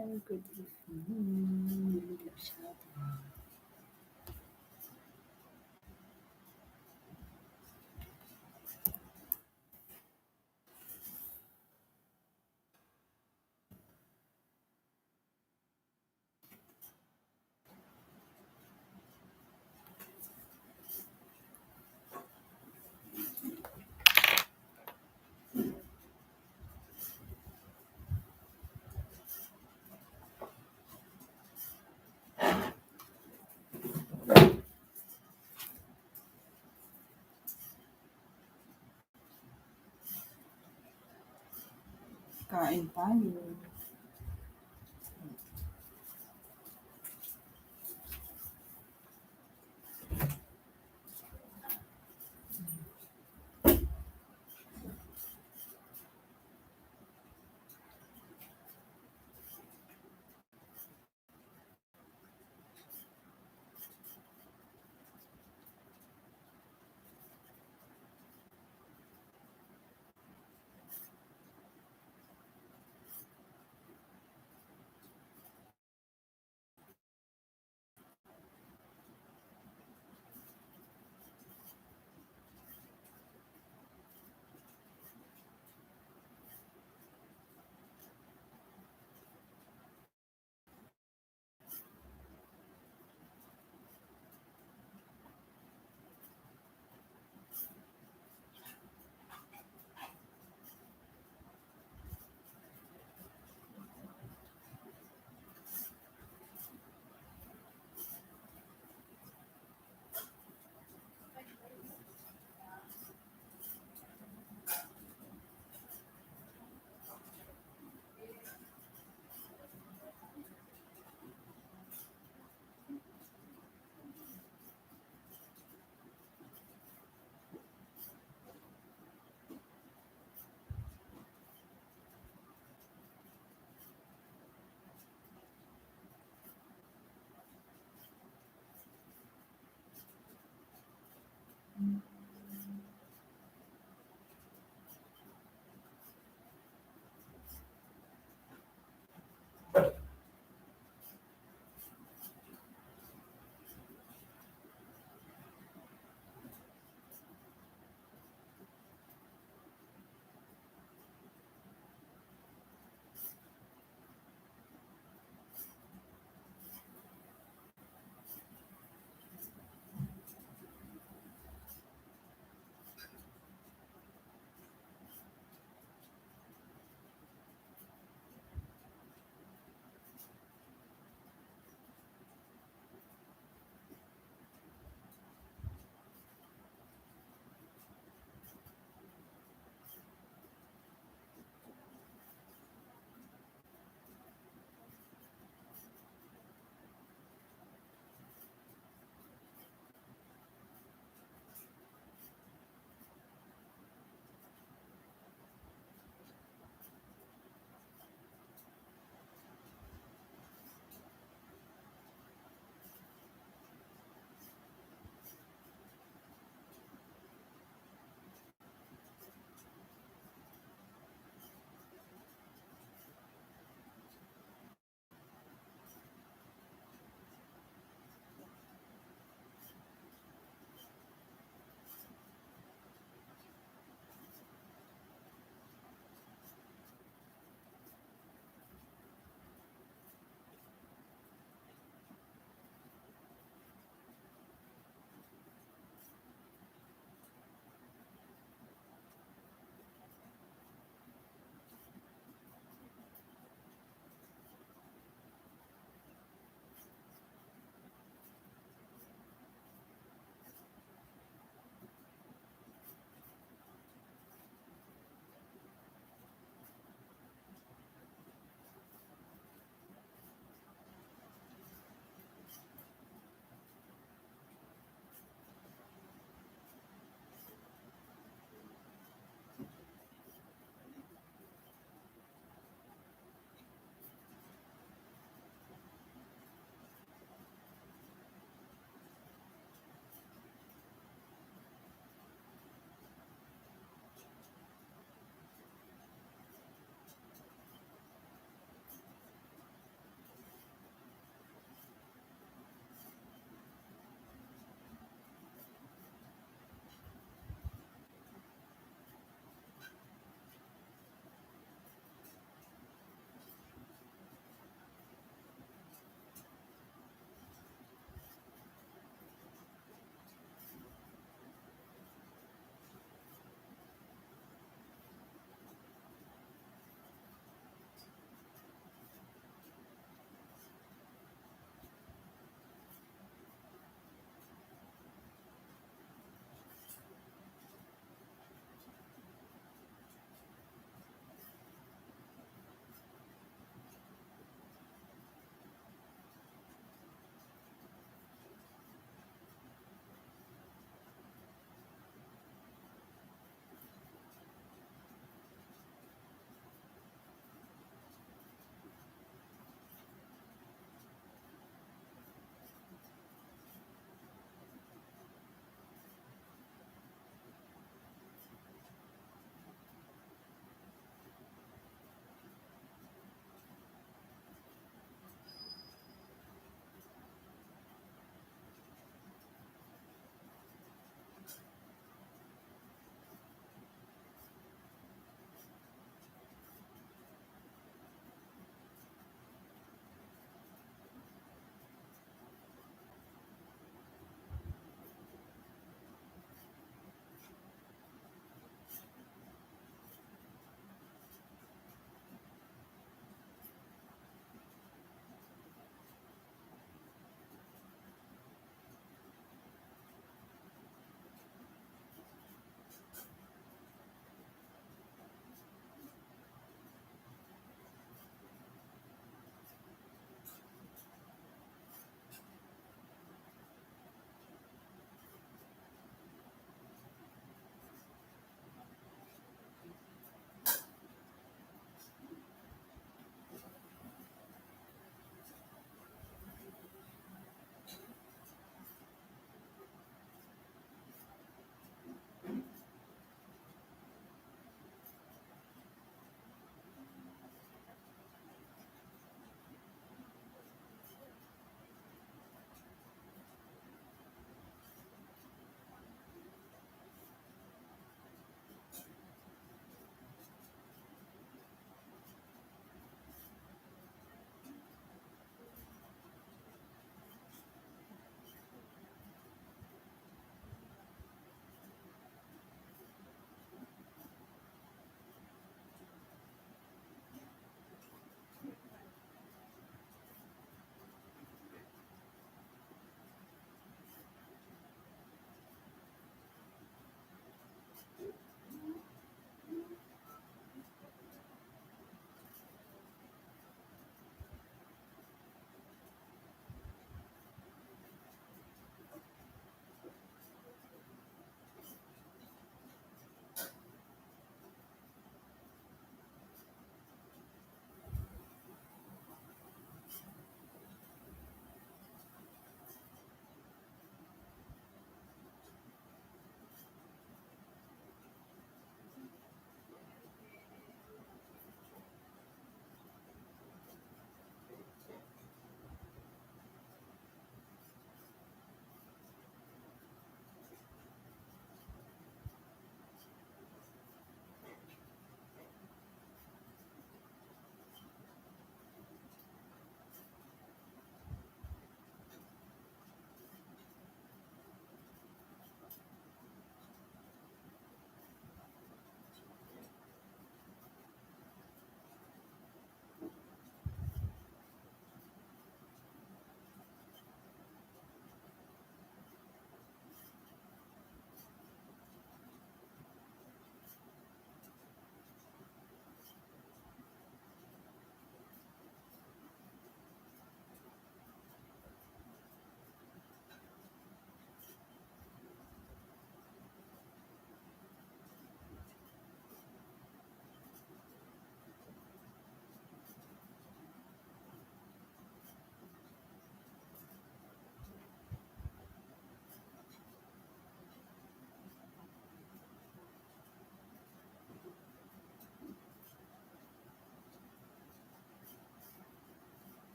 Good evening. Untitled Chapter. Kain tayo.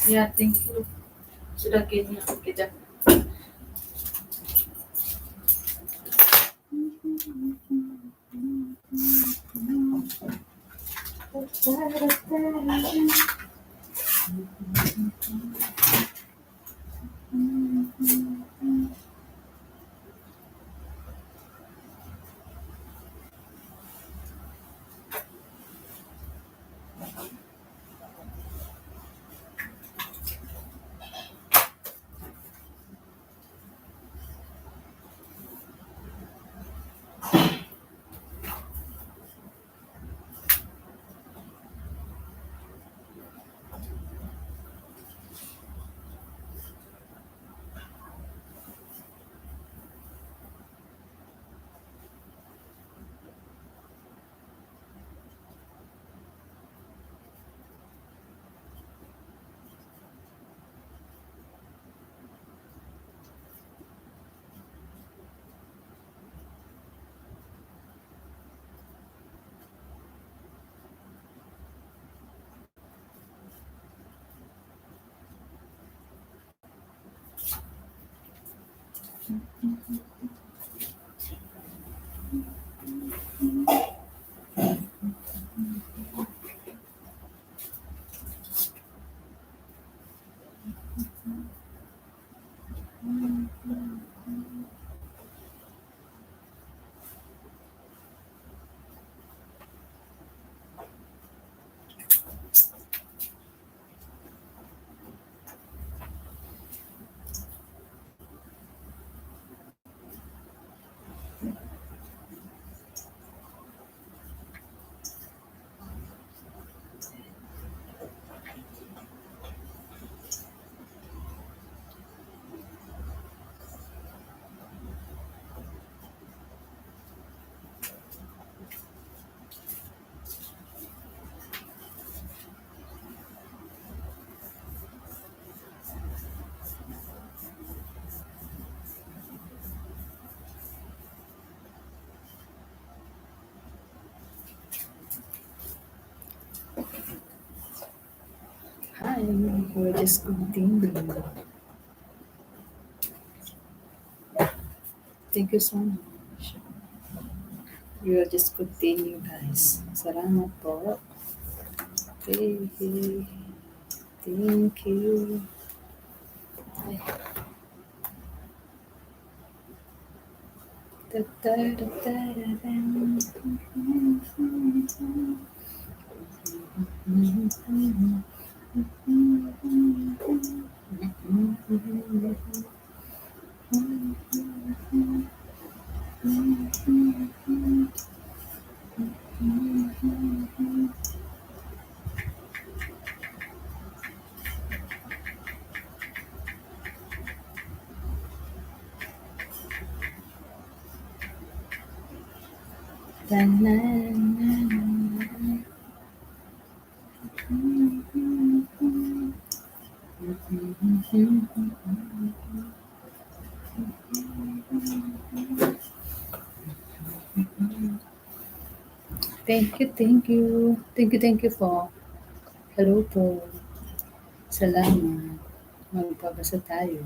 Yeah, thank you. Sudah kayaknya kejap. Hi, we'll just continue. Thank you so much. We will just continue, guys. Salamat po. Okay, thank you. Thank you, thank you. Thank you po. Hello po. Salamat. Magbabasa tayo.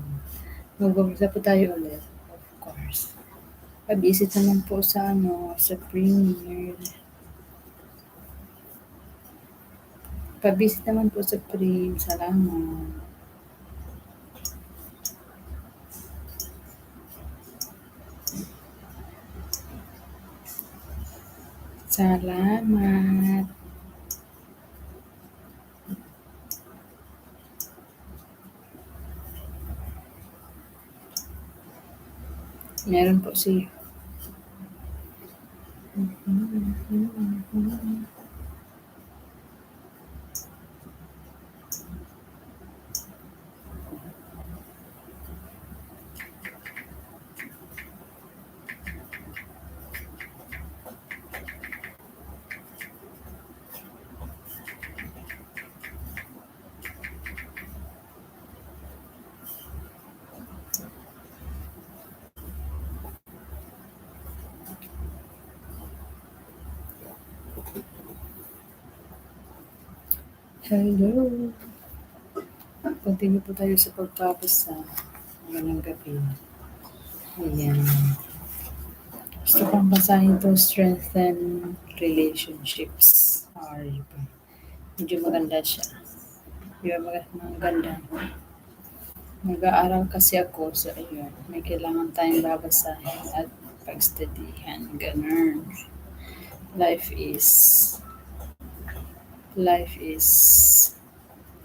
Magbabasa po tayo ulit. Of course. Pa-visit naman po sa sa premiere. Pa-visit naman po sa prim. Salamat. Salamat. Meron po si Hello. Continue po tayo sa pagbabasa. Magandang gabi. Ayan. Gusto kong basahin to strengthen relationships. How are you po? Medyo maganda siya. Di ba maganda? Mag-aaral kasi ako sa ayun. May kailangan tayong babasahin at pagstudihan. Ganun. Life is life is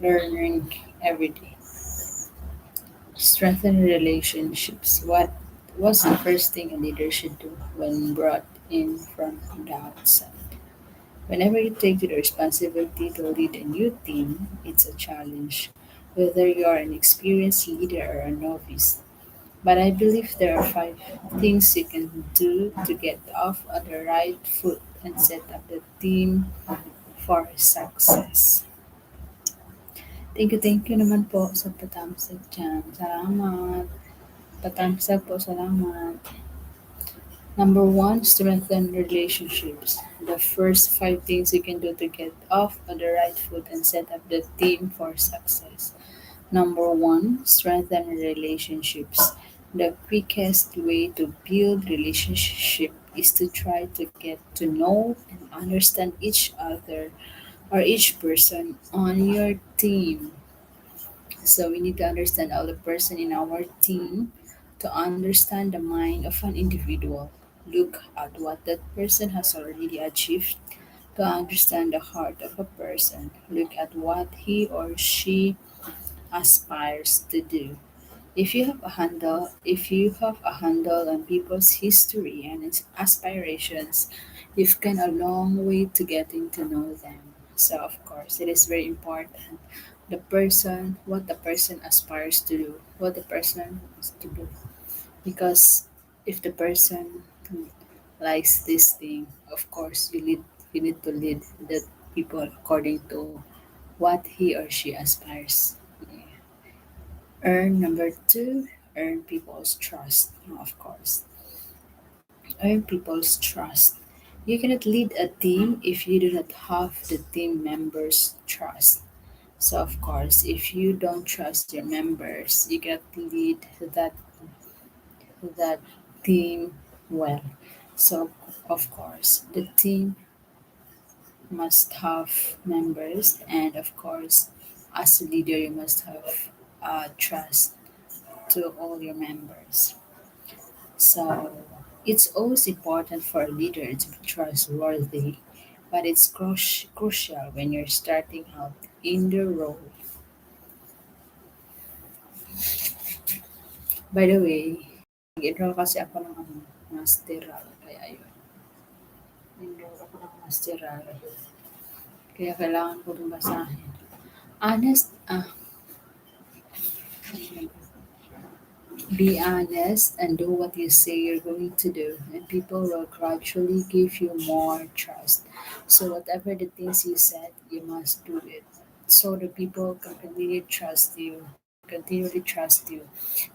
learning every day. Strengthen relationships. What was the first thing a leader should do when brought in from the outside? Whenever you take the responsibility to lead a new team, it's a challenge, whether you are an experienced leader or a novice. But I believe there are five things you can do to get off on the right foot and set up the team for success. Thank you naman po sa patamsag dyan. Salamat. Patamsag po, salamat. Number one, strengthen relationships. The first five things you can do to get off on the right foot and set up the team for success. Number one, strengthen relationships. The quickest way to build relationship is to try to get to know and understand each other or each person on your team. So we need to understand all the person in our team to understand the mind of an individual. Look at what that person has already achieved to understand the heart of a person. Look at what he or she aspires to do. If you have a handle on people's history and its aspirations, you've gone a long way to getting to know them. So of course, it is very important what the person aspires to do, what the person wants to do. Because if the person likes this thing, of course you need to lead the people according to what he or she aspires. Yeah. Number two, earn people's trust. Of course, earn people's trust. You cannot lead a team if you do not have the team members' trust. So, of course, if you don't trust your members, you cannot lead that team well. So, of course, the team must have members, and of course, as a leader, you must have trust to all your members. So it's always important for a leader to be trustworthy, but it's crucial when you're starting out in the role. By the way, nag-enroll kasi ako ng masteral, kaya yun. Enroll ako ng masteral, kaya kailangan ko rin basahin. Be honest and do what you say you're going to do, and people will gradually give you more trust. So, whatever the things you said, you must do it. So the people can continually trust you.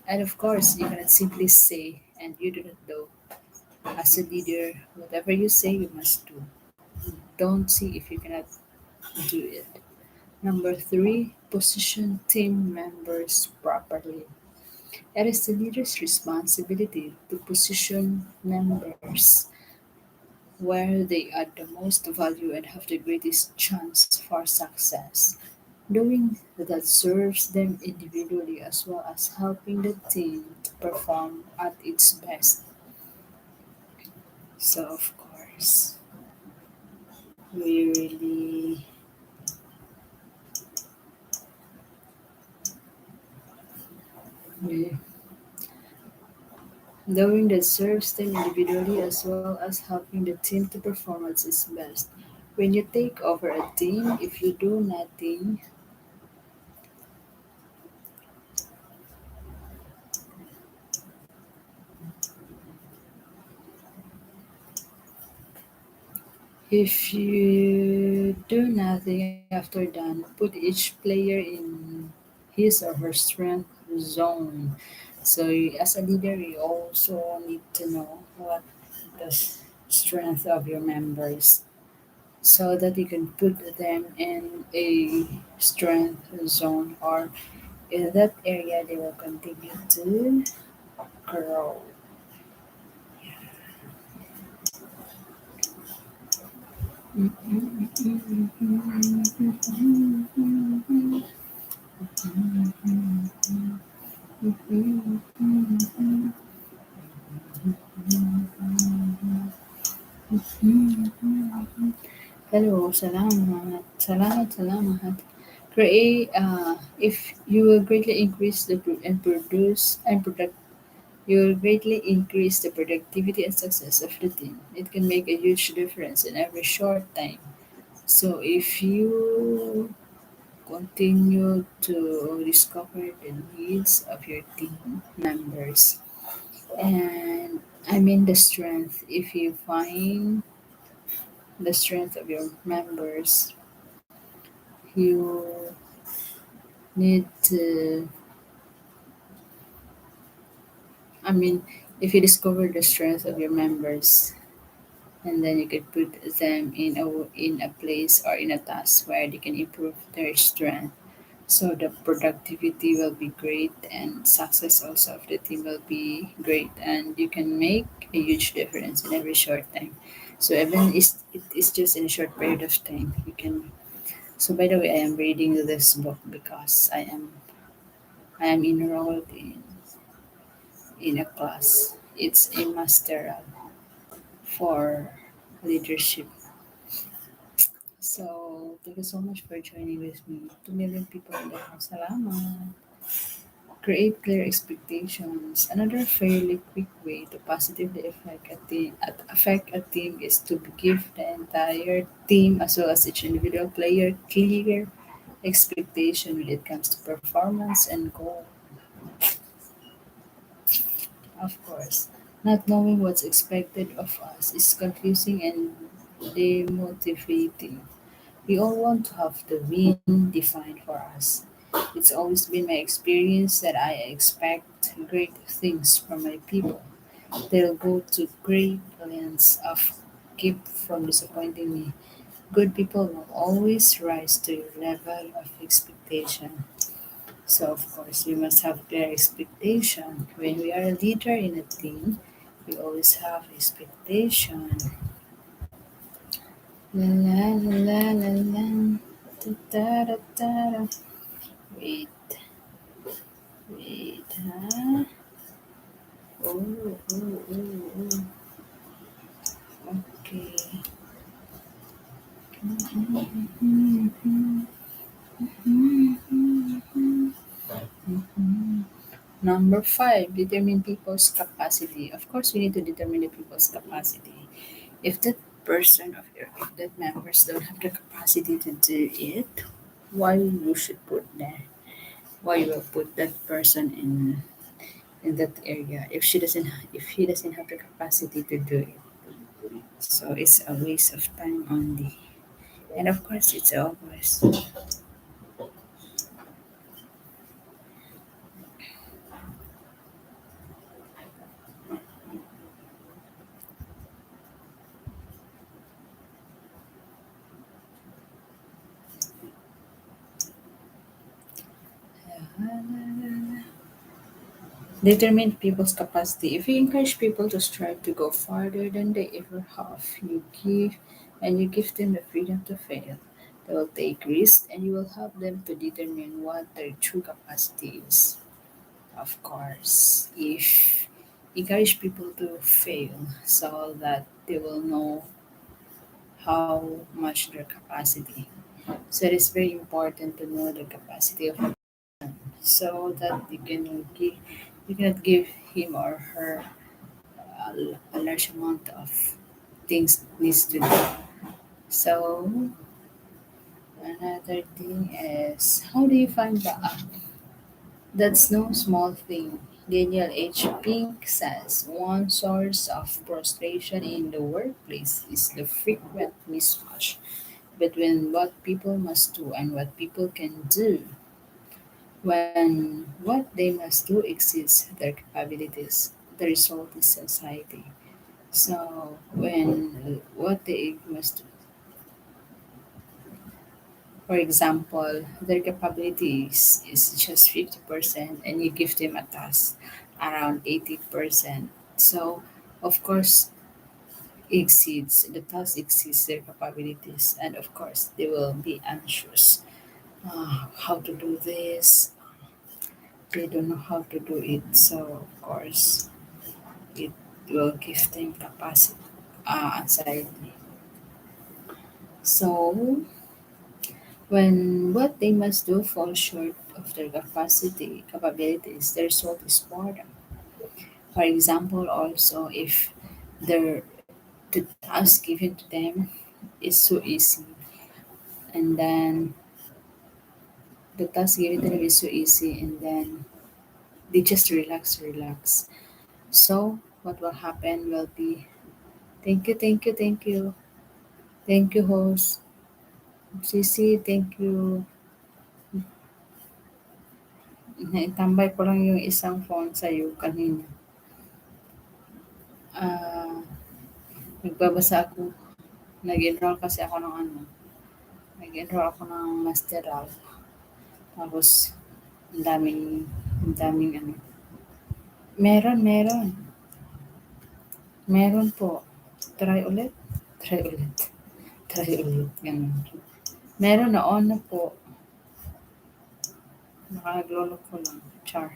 And of course, you cannot simply say and you do not do. As a leader, whatever you say, you must do. Don't see if you cannot do it. Number three, position team members properly. It is the leader's responsibility to position members where they add the most value and have the greatest chance for success. Doing that serves them individually as well as helping the team to perform at its best. So, of course, we really we, doing that serves them individually as well as helping the team to perform at its best. When you take over a team, if you do nothing, if you do nothing after done, put each player in his or her strength zone. So, as a leader, you also need to know what the strength of your members so that you can put them in a strength zone, or in that area they will continue to grow. Hello, salamat. Salamat. If you will greatly increase and produce and product, you will greatly increase the productivity and success of the team. It can make a huge difference in every short time. So if you continue to discover the needs of your team members, and I mean the strength, if you find the strength of your members, you need to, I mean, if you discover the strength of your members, and then you can put them in a place or in a task where they can improve their strength. So the productivity will be great and success also of the team will be great, and you can make a huge difference in every short time. So even it is just in a short period of time you can. So by the way, I am reading this book because I am enrolled in a class. It's a master for leadership. So thank you so much for joining with me. 2 million people in the house. Salamat. Create clear expectations. Another fairly quick way to positively affect a team is to give the entire team as well as each individual player clear expectation when it comes to performance and goal. Of course, not knowing what's expected of us is confusing and demotivating. We all want to have the win defined for us. It's always been my experience that I expect great things from my people. They'll go to great lengths of keep from disappointing me. Good people will always rise to your level of expectation. So of course we must have clear expectation. When we are a leader in a team, we always have expectation. La la la la la. Da, da, da, da, da. Wait, wait, huh? Oh, okay. Number five, determine people's capacity. Of course, we need to determine the people's capacity. If that person of your, if that members don't have the capacity to do it, why you should put there? Why you will put that person in that area if he doesn't have the capacity to do it? So it's a waste of time only. And of course, it's always. Determine people's capacity. If you encourage people to strive to go farther than they ever have, you give them the freedom to fail. They will take risks and you will help them to determine what their true capacity is. Of course, if encourage people to fail so that they will know how much their capacity. So it is very important to know the capacity of a so that you cannot give him or her a large amount of things needs to do. So another thing is how do you find the that's no small thing. Daniel H. Pink says one source of frustration in the workplace is the frequent mismatch between what people must do and what people can do. When what they must do exceeds their capabilities, the result is anxiety. So when what they must, for example, their capabilities is just 50% and you give them a task around 80%. So of course the task exceeds their capabilities and of course they will be anxious. How to do this? They don't know how to do it. So of course it will give them capacity, anxiety. So when what they must do falls short of their capabilities, the result is boredom. For example, also if the task given to them is so easy, and then the task given to them is so easy, and then they just relax. So what will happen will be thank you, host. Sisi, thank you. Naitambay ko lang yung isang phone sa'yo kanina. Ah, nagbabasa ako. Nag-enroll kasi ako ng ano. Nag-enroll ako ng masteral. Tapos, ang daming ano. Meron. Meron po. Try ulit. Try ulit. Try ulit. Ganun. Meron na on na po. Nakaglolo ko lang. Char.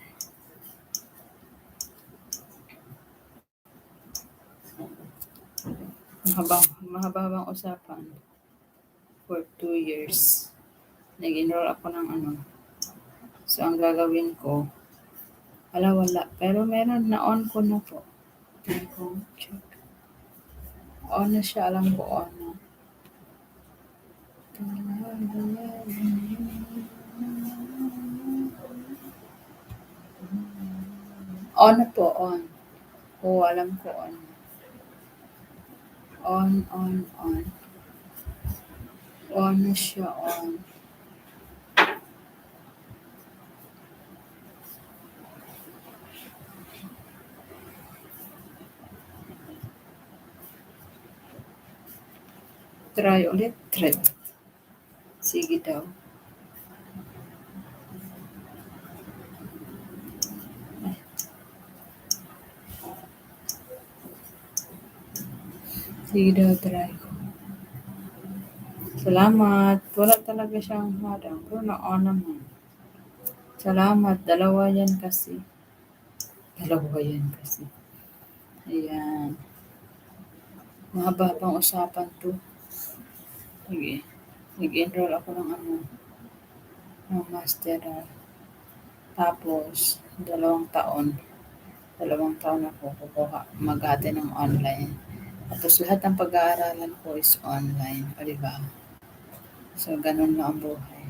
Mahaba-habang usapan. For 2 years. Nag-enroll ako ng ano. So, ang gagawin ko, Wala. Pero meron na-on ko na po. Try ko check. On na siya, alam ko on na. On na po, on. Oo, alam ko on. On. On na siya, on. Try ulit, thread. Sige daw. Sige daw, try ko. Salamat. Wala talaga siyang hadang. Pero na-on naman. Salamat. Dalawa yan kasi. Ayan. Mahaba-habang usapan to. Sige. Nag-enroll ako ng masteral. Tapos, 2 taon. 2 taon ako kukuha, mag-ate ng online. Tapos lahat ng pag-aaralan ko is online. O, diba? So, ganun na ang buhay.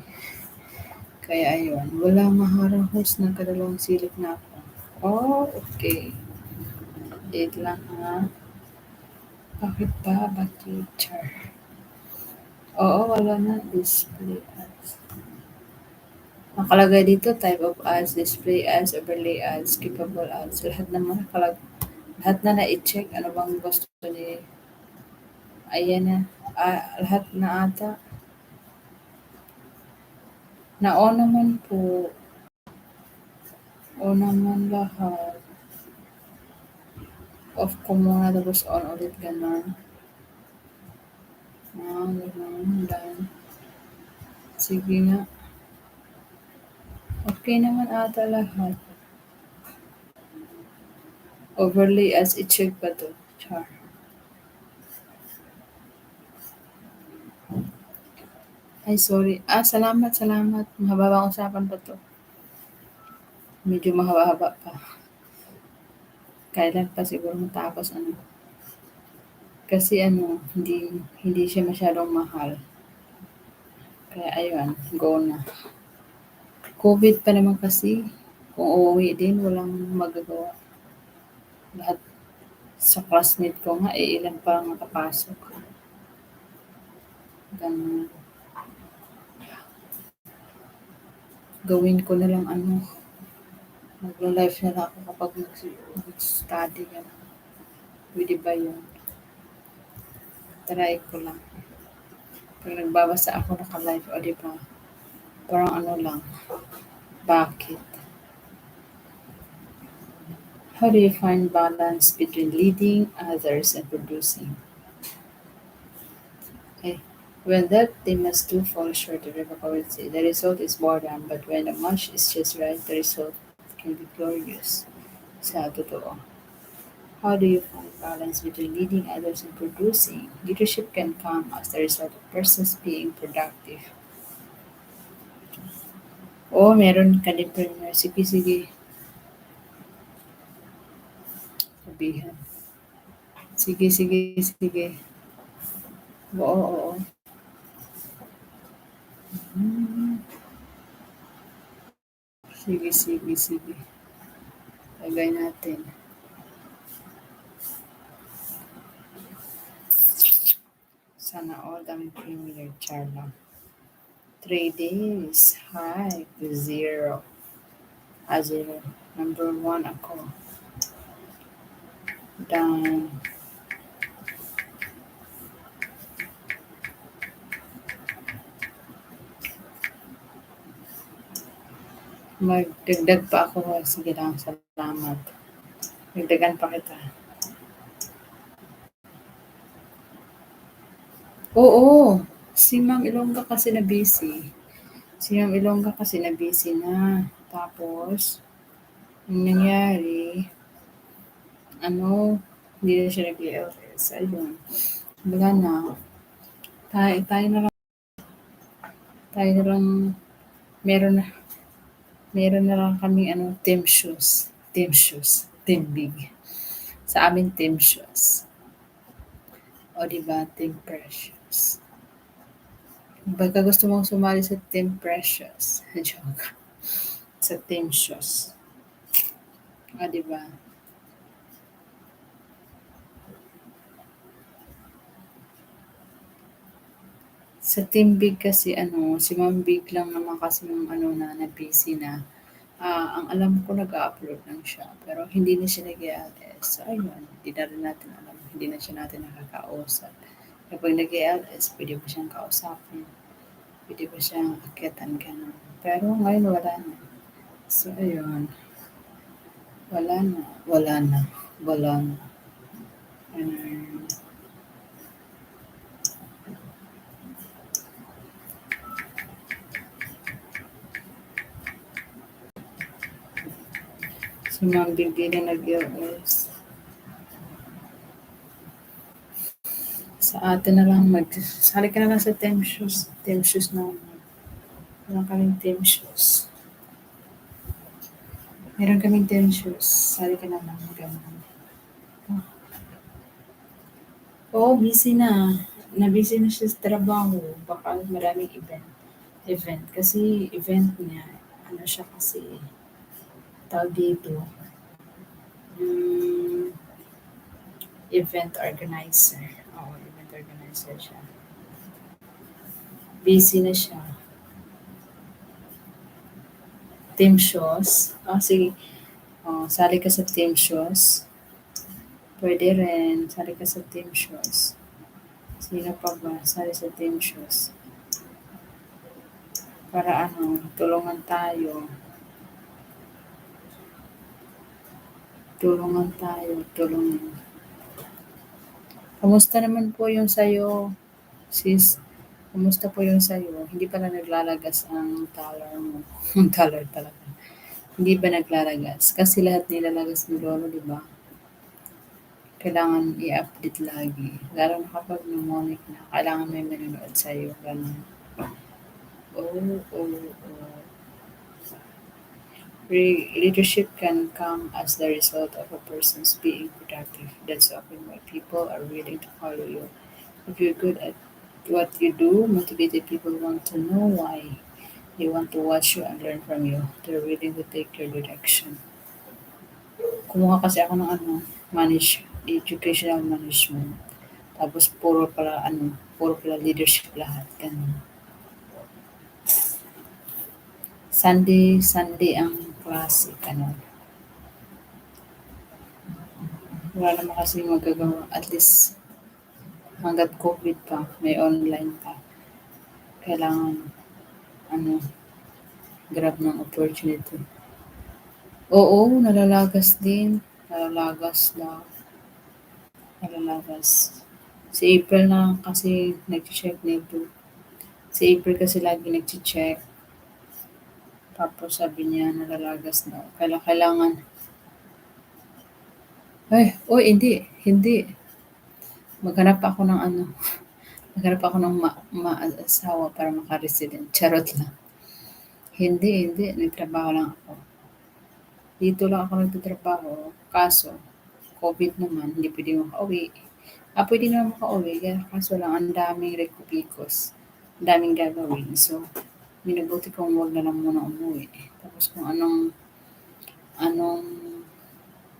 Kaya ayun, wala maharang host ng kadalawang silip na ako. Oh, okay. Date lang ha. Bakit ba? Teacher? Oo, wala na. Display ads. Nakalagay dito, type of ads, display ads, overlay ads, skippable ads. Lahat na na-i-check. Ano bang gusto ni... Ayan na. Lahat na ata. Na-on naman po. On naman lahat. Off ko muna tapos on ulit ganun. Ganun. Done. Sige nga. Okay naman ata lahat. Overlay as i-check pa to. Char. Ay, sorry. Salamat. Mahabang usapan pa to. Medyo mahaba-haba pa. Kailan pa siguro matapos Kasi hindi siya masyadong mahal. Kaya ayun, go na. COVID pa naman kasi. Kung uuwi din, walang magagawa. Lahat sa classmate ko nga, ilan pa lang nakapasok. Ganun. Gawin ko na lang maglo-live na lang ako kapag mag-study. Ganun. Pwede ba yun? Try ko lang. Pag nagbabasa ako naka-live, o diba? Parang lang. Bakit? How do you find balance between leading others and producing? Okay. When that they must do fall short of irreparability, the result is boredom, but when the match is just right, the result can be glorious. Sa totoo. How do you find balance between leading others and producing? Leadership can come as the result of persons being productive. Meron ka din premier. Sige. Sabihan. Sige. Oo. Hmm. Sige. Lagay natin. Sana all daming premier char lang. 3 days. Hi. 0. 0. Number 1 ako. Done. Magdagdag pa ako. Sige lang. Salamat. Dagdagan pa kita. Oo. Si Ma'am Ilongga kasi na busy. Tapos, ang nangyari, hindi na siya nag-LS. Ayun. Wala na. Tayo na lang, meron na lang kami team shoes. Team shoes. Team big. Sa amin, team shoes. O diba, team precious. Baka gusto mong sumali sa team precious. Joke. Sa team shoes. O diba? Sa team big kasi ano, si Ma'am Big lang naman kasi yung ano na busy na. Ang alam ko nag-a-upload lang siya, pero hindi na siya nag-i-LS. So, ayun, hindi na rin natin alam, hindi na siya natin nakakausap. Kapag nag-i-LS, pwede ba siyang kausapin? Pwede ba siyang akitan gano'n? Pero ngayon wala na. So, ayun, wala na, wala na, wala na. Ayun. Si Ma'am Big di na nag-LS. Sa atin na lang sali ka na lang sa team shoes. Team shoes na. Meron kaming team shoes. Meron kaming team shoes. Sali ka na lang. Ganun. Oo, busy na. Na-busy na siya sa trabaho. Baka maraming event. Event. Kasi event niya, ano siya kasi, tawag dito, mm, event organizer. Oo, event organizer siya. Busy na siya. Team shows. Sige. Oh, sali ka sa team shows. Pwede rin. Sali ka sa team shows. Sino pa ba? Sali sa team shows. Para ano, tulungan tayo. Tulungan tayo. Tulungan. Kamusta naman po yung sa'yo, sis? Kamusta po yung sa'yo? Hindi pala naglalagas ang dollar mo. Ang dollar talaga. Hindi ba naglalagas? Kasi lahat nilalagas ni Lolo, di ba? Kailangan i-update lagi. Lalo na kapag mnemonic na, kailangan may manonood sa'yo. Ganun. Oh, oh, oh. Leadership can come as the result of a person's being productive. That's often why people are willing to follow you. If you're good at what you do, motivated people want to know why. They want to watch you and learn from you. They're willing to take your direction. Kumuha kasi ako ng ano, educational management. Tapos puro pala leadership lahat. Ganun. Sunday ang klase. Ganun. Wala naman kasi magagawa. At least hanggat COVID pa, may online pa. Kailangan, ano, grab ng opportunity. Oo, nalalagas din. Nalalagas daw. Nalalagas. Si April na kasi nag-check nito. Si April kasi lagi nag-check. Tapos sabi niya nalalagas daw. Kailangan. Ay, oh, hindi. Maghanap ako ng ano. Maghanap ako ng asawa para maka-resident. Charot lang. Hindi. Nagtrabaho lang ako. Dito lang ako nagtatrabaho. Kaso, COVID naman, hindi pwede makauwi. Pwede naman makauwi. Kaso lang, ang daming rekupikos. Ang daming gagawin. So, minabuti kong wag na lang muna umuwi. Tapos kung anong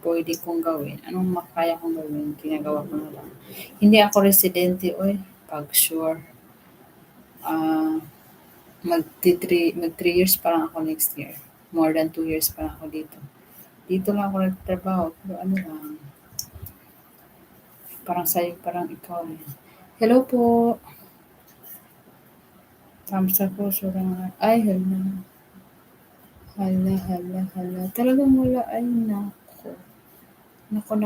pwede kong gawin, anong makaya kong gawin, ginagawa ko na lang. Hindi ako residente, oy. Pag sure, ah, mag 3 years pa lang ako next year. More than 2 years pa lang ako dito. Dito lang ako nagtatrabaho, pero ano lang, parang sa'yo, parang ikaw eh. Hello po. Thumbs up po, surang, ay, hala. Hala. Talagang wala, ay, nako. Nako.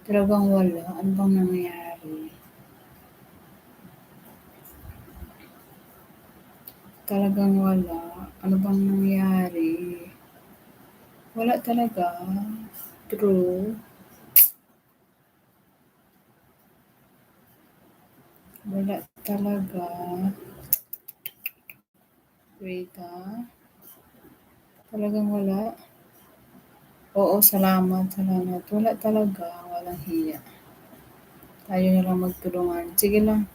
Talagang wala. Ano bang nangyayari? Talagang wala. Ano bang nangyayari? Wala talaga. True. Wala talaga. Wait ah. Talagang wala? Oo, salamat, salamat. Wala talaga, walang hiya. Tayo na lang magtulungan. Sige lang.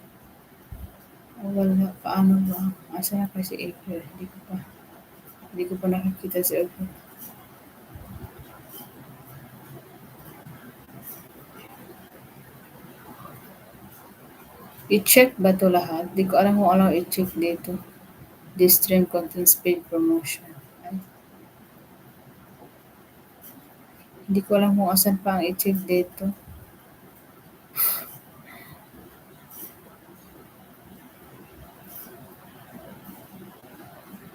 Wala, paano ba? Asa na kasi April? Hindi ko pa nakikita si April. I-check ba to lahat? Di ko alam kung anong i-check dito. This stream contains paid promotion. Ay, hindi ko alam kung asan pa ang i-check dito.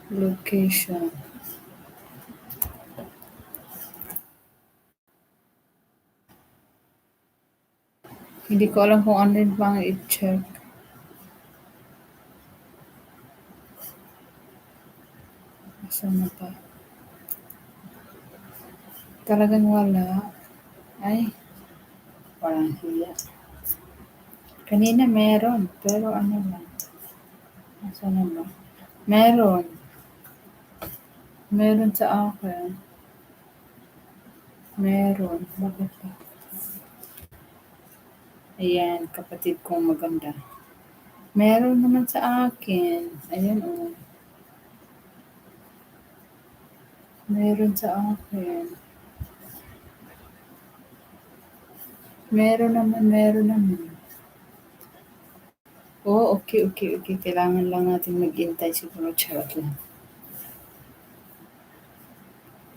Location. Hindi ko alam kung ano rin pa ang i-check. Asan na pa? Talagang wala. Ay, parang hiya. Kanina meron, pero ano lang. Asan na ba? Meron. Meron sa akin. Meron. Bakit ba? Ayan, kapatid kong maganda. Meron naman sa akin. Ayan o. Meron sa akin. Meron naman. Oh, okay, okay, okay. Kailangan lang natin maghintay siguro. Charot lang.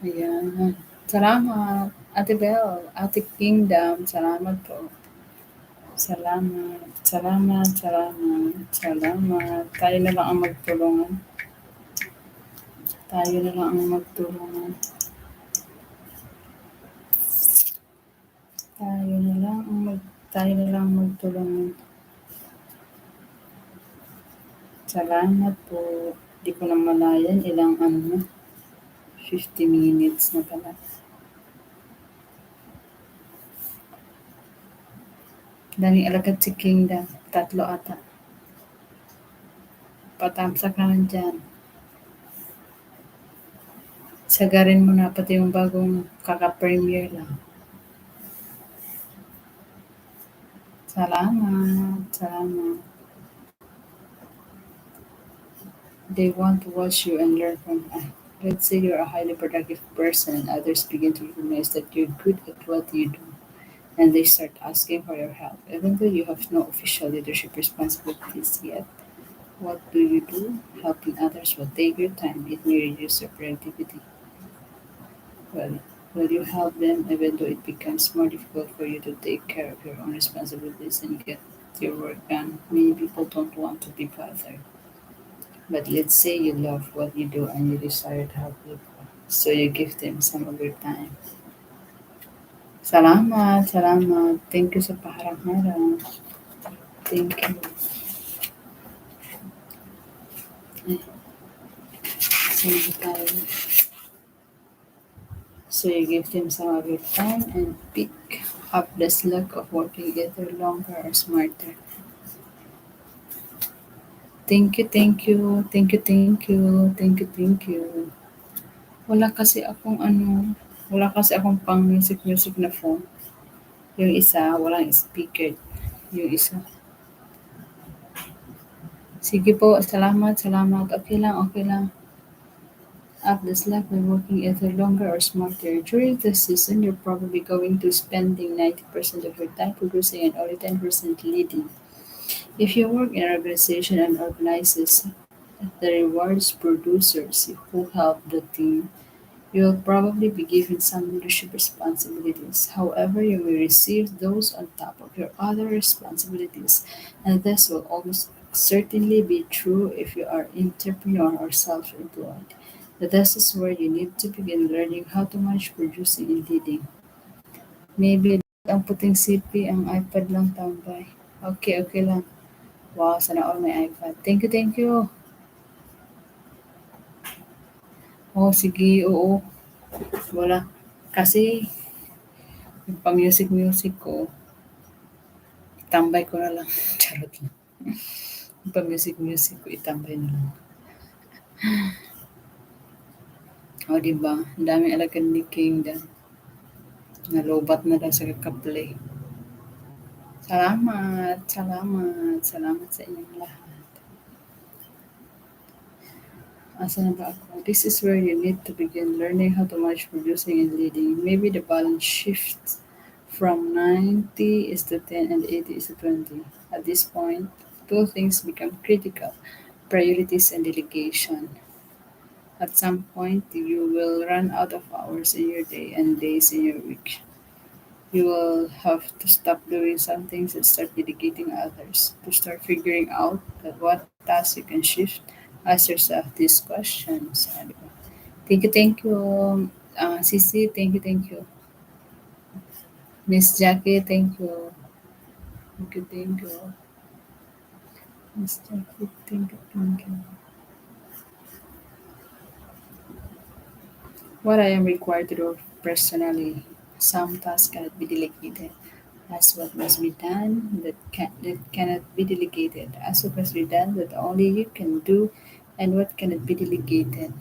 Ayan. Salamat. Ate Belle, Ate Kingdom, salamat po. Salamat, salamat, salamat, salamat. Tayo na lang ang magtulungan. Tayo na lang ang magtulungan. Tayo na lang magtulungan. Salamat po. Di ko na malayan ilang ano na. 50 minutes na pala. Daming alagad si Kingdom. Tatlo ata. Patamsak naman dyan. Sagarin mo na pati yung bagong kaka-premiere lang. Salamat. Salamat. They want to watch you and learn from you. Let's say you're a highly productive person and others begin to recognize that you're good at what you do and they start asking for your help. Even though you have no official leadership responsibilities yet, what do you do? Helping others will take your time. It may reduce your productivity. Well, will you help them even though it becomes more difficult for you to take care of your own responsibilities and get your work done? Many people don't want to be bothered. But let's say you love what you do and you desire to help people. So you give them some of your time. Salamat, salamat. Thank you sa paharang-harang. Thank you. Ay, saan ba tayo? So you give them some of your time and pick up the slack of working either longer or smarter. Thank you, thank you, thank you, thank you, thank you, thank you. Wala kasi akong ano, wala kasi akong pang music na phone. Yung isa, walang speaker. Yung isa. Sige po, salamat, salamat. Okay lang, okay lang. Up the slack by working either longer or smarter. During this season, you're probably going to spending 90% of your time producing and only 10% leading. If you work in an organization and organizes the rewards producers who help the team, you'll probably be given some leadership responsibilities. However, you may receive those on top of your other responsibilities, and this will almost certainly be true if you are entrepreneur or self-employed. This is where you need to begin learning how to manage producing and leading. Maybe ang puting CP ang iPad lang tambay. Okay, okay lang. Wow, sana all may iPad. Thank you, thank you. Oh, sige, oo. Wala. Kasi yung pa-music ko, itambay ko na lang. Charot lang. Yung pa-music ko, itambay na lang. O, diba? Ang daming alagad ni King dyan. Nalubat na daw sa kakaple. Salamat, salamat, salamat sa inyong lahat. Asa na ba ako? This is where you need to begin learning how to manage producing and leading. Maybe the balance shifts from 90 is to 10 and 80 is to 20. At this point, two things become critical: priorities and delegation. At some point, you will run out of hours in your day and days in your week. You will have to stop doing some things and start dedicating others. To start figuring out that what tasks you can shift, ask yourself these questions. Thank you. Sisi, thank you. Miss Jackie, thank you. Thank you. Miss Jackie, thank you. What I am required to do personally, some tasks cannot be delegated. As what must be done that cannot be delegated. As what must be done that only you can do, and what cannot be delegated.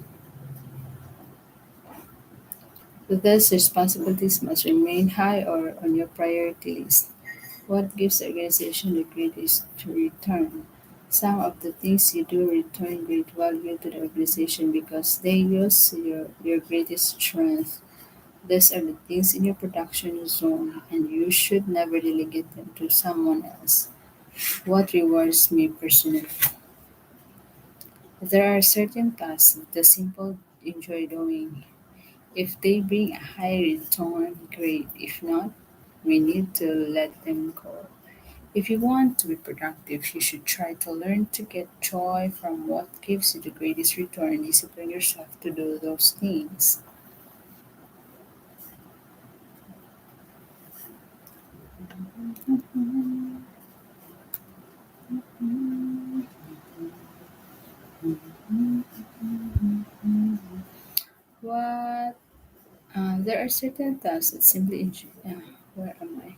Thus, responsibilities must remain high or on your priority list. What gives the organization the greatest return? Some of the things you do return great value to the organization because they use your greatest strength. These are the things in your production zone, and you should never delegate them to someone else. What rewards me personally? There are certain tasks that simple enjoy doing. If they bring a high return, great. If not, we need to let them go. If you want to be productive, you should try to learn to get joy from what gives you the greatest return and discipline yourself to do those things. What? There are certain tasks that simply enjoy. Where am I?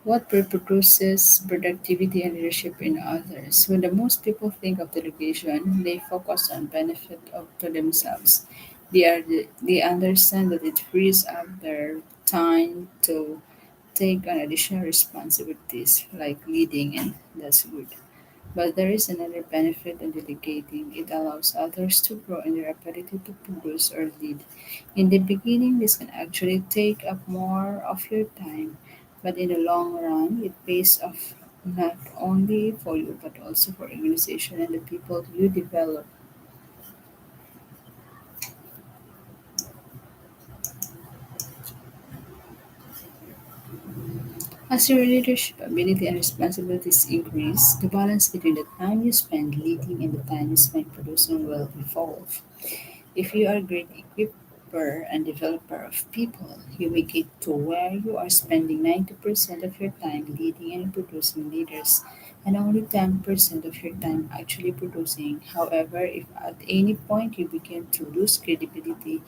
What reproduces productivity and leadership in others? When the most people think of delegation, they focus on benefit to themselves. They understand that it frees up their time to take on additional responsibilities like leading, and that's good. But there is another benefit in delegating. It allows others to grow in their ability to produce or lead. In the beginning, this can actually take up more of your time, but in the long run, it pays off not only for you but also for organization and the people you develop. As your leadership ability and responsibilities increase, the balance between the time you spend leading and the time you spend producing will evolve. If you are a great equiper and developer of people, you may get to where you are spending 90% of your time leading and producing leaders and only 10% of your time actually producing. However, if at any point you begin to lose credibility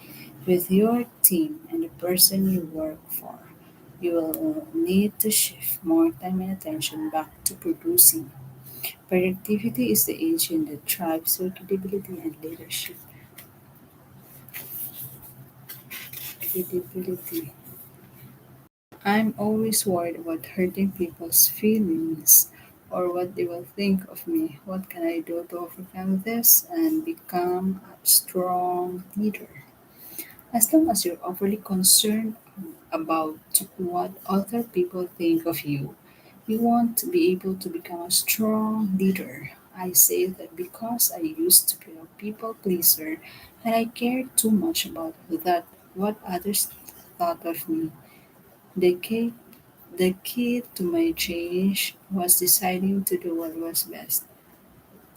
with your team and the person you work for, you will need to shift more time and attention back to producing. Productivity is the engine that drives your credibility and leadership. Credibility. I'm always worried about hurting people's feelings or what they will think of me. What can I do to overcome this and become a strong leader? As long as you're overly concerned about what other people think of you, you won't be able to become a strong leader. I say that because I used to be a people pleaser and I cared too much about that what others thought of me. The key, the key to my change was deciding to do what was best,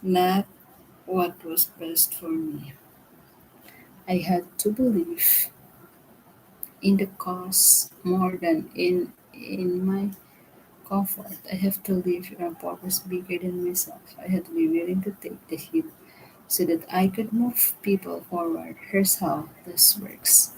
not what was best for me. I had to believe in the cause more than in my comfort. I have to live in a purpose bigger than myself. I had to be willing to take the hit so that I could move people forward. Here's how this works.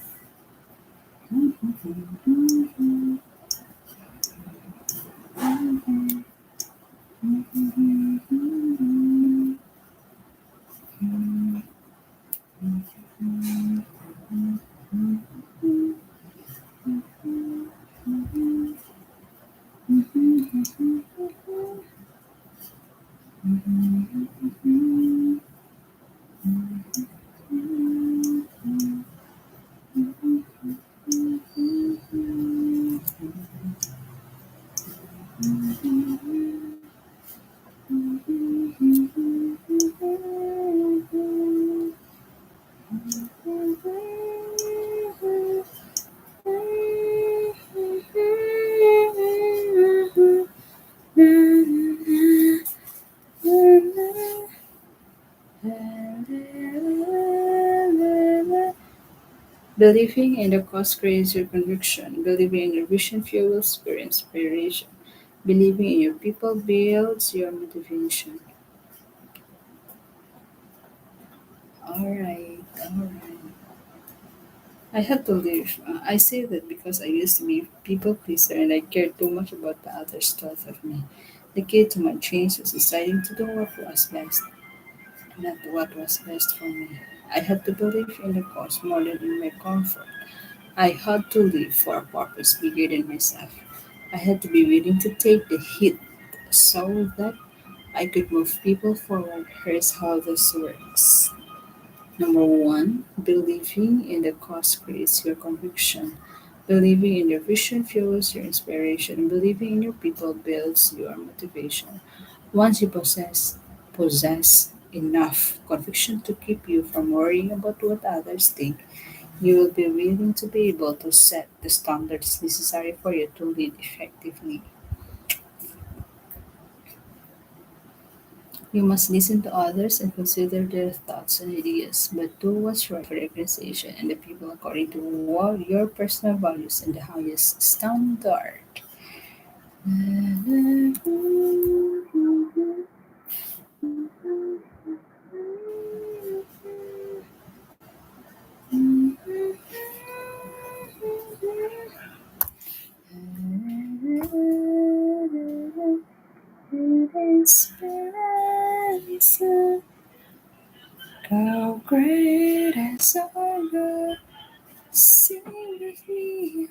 Believing in the cause creates your conviction. Believing in your vision fuels your inspiration. Believing in your people builds your motivation. Alright, alright. I had to leave. I say that because I used to be a people pleaser and I cared too much about the others' thought of me. The key to my change was deciding to do what was best, not what was best for me. I had to believe in the cause more than in my comfort. I had to live for a purpose bigger than myself. I had to be willing to take the hit so that I could move people forward. Here's how this works. Number one, believing in the cause creates your conviction. Believing in your vision fuels your inspiration. Believing in your people builds your motivation. Once you possess enough conviction to keep you from worrying about what others think, you will be willing to be able to set the standards necessary for you to lead effectively. You must listen to others and consider their thoughts and ideas, but do what's right for the organization and the people according to what your personal values and the highest standard. How great and so good, sing with me,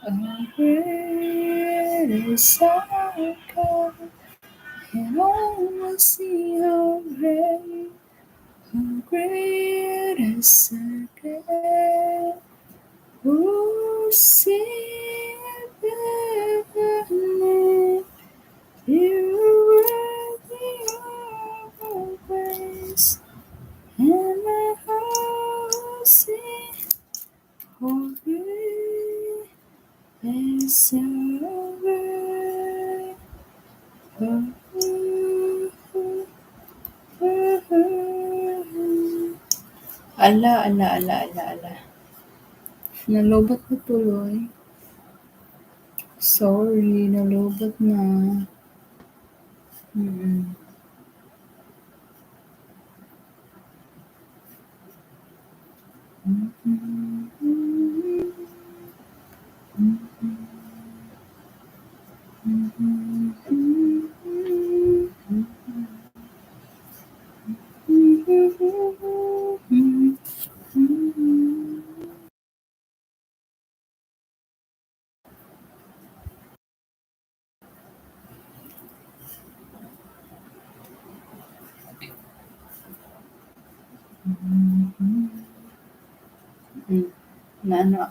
how great is our God, and all will see how great is our God. Oh, sing with me, you're worthy of our praise, and my heart will sing, how great is our God. Ala, ala, ala, ala, ala. Nalobat na tuloy. Sorry, nalobat na. Mm. Mm. Na ano